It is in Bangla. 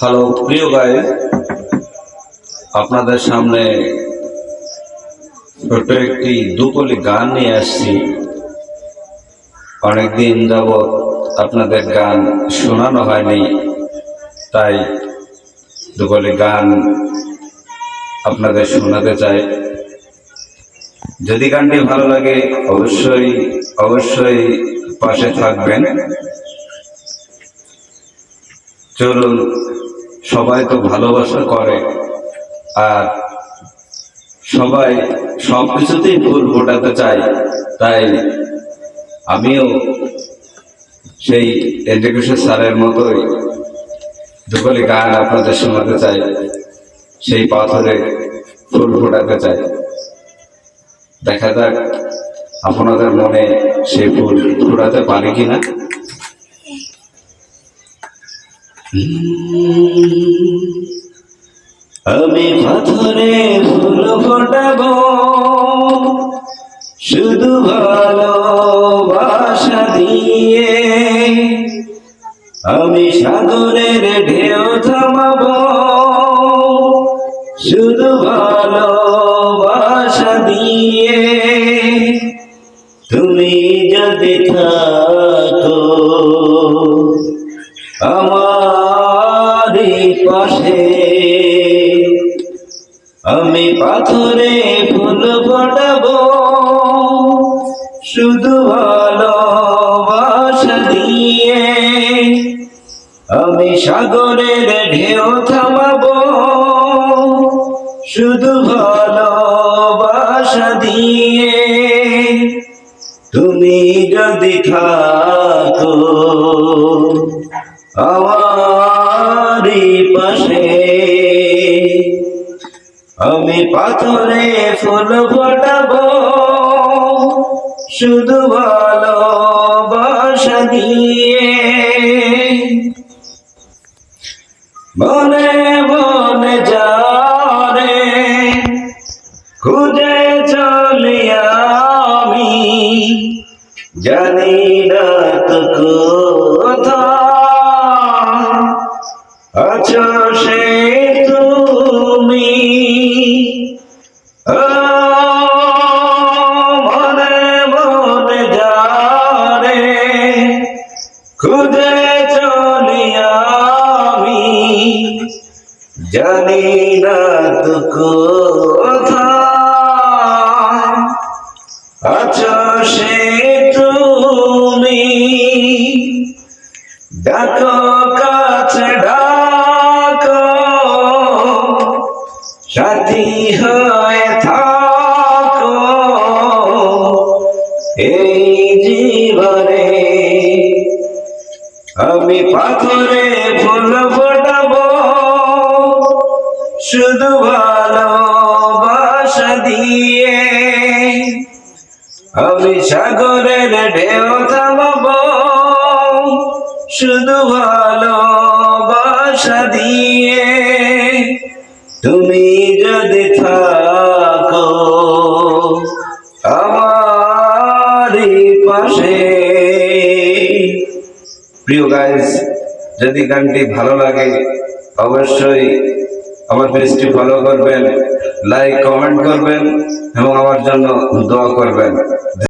হ্যালো প্রিয় গাইস, আপনাদের সামনে ছোট একটি দুকলি গান নিয়ে আসছি। অনেকদিন যাবৎ আপনাদের গান শোনানো হয়নি, তাই দুকলি গান আপনাদের শোনাতে চাই। যদি গানটি ভালো লাগে অবশ্যই অবশ্যই পাশে থাকবেন। চলুন, সবাই তো ভালোবাসা করে, আর সবাই সব কিছুতেই ফুল ফোটাতে চায়, তাই আমিও সেই এডুকেশন স্যারের মতোই দুকলি গান আপনাদের শোনাতে চাই, সেই পাথরে ফুল ফোটাতে চাই। দেখা যাক আপনাদের মনে সেই ফুল ফোটাতে পারে কিনা। আমি পাথরে ফুল ফোটাবো শুধু ভালোবাসা দিয়ে, আমি সাগরের ঢেউ থামাবো শুধু ভালোবাসা দিয়ে। তুমি যদি থাকো আমারই পাশে, আমি পাথরে ফুল ফোটাবো শুধু ভালোবাসা দিয়ে, আমি সাগরের ঢেউ থামাবো শুধু ভালোবাসা দিয়ে। তুমি যদি থাকো আমারই পাশে, আমি পাথরে ফুল ফোটাবো শুধু ভালোবাসা দিয়ে। মনে মনে যারে খুঁজে চলি আমি, জানি না তো কোথায় আছো সে তুমি। মনে মনে যারে খুঁজে চলি আমি, জানি না তো কোথায় আছো সে তুমি। ডাকো কাছে ডাকো, সাথী হয়ে থাকো এই জীবনে। আমি পাথরে ফুল ফোটাবো শুধু ভালোবাসা দিয়ে, আমি সাগরের ঢেউ থামাবো শুধু ভালোবাসা দিয়ে। তুমি যদি থাকো আমারই পাশে। প্রিয় গাইস, যদি গানটি ভালো লাগে অবশ্যই আমার পেজটি ফলো করবেন, লাইক কমেন্ট করবেন এবং আমার জন্য দোয়া করবেন।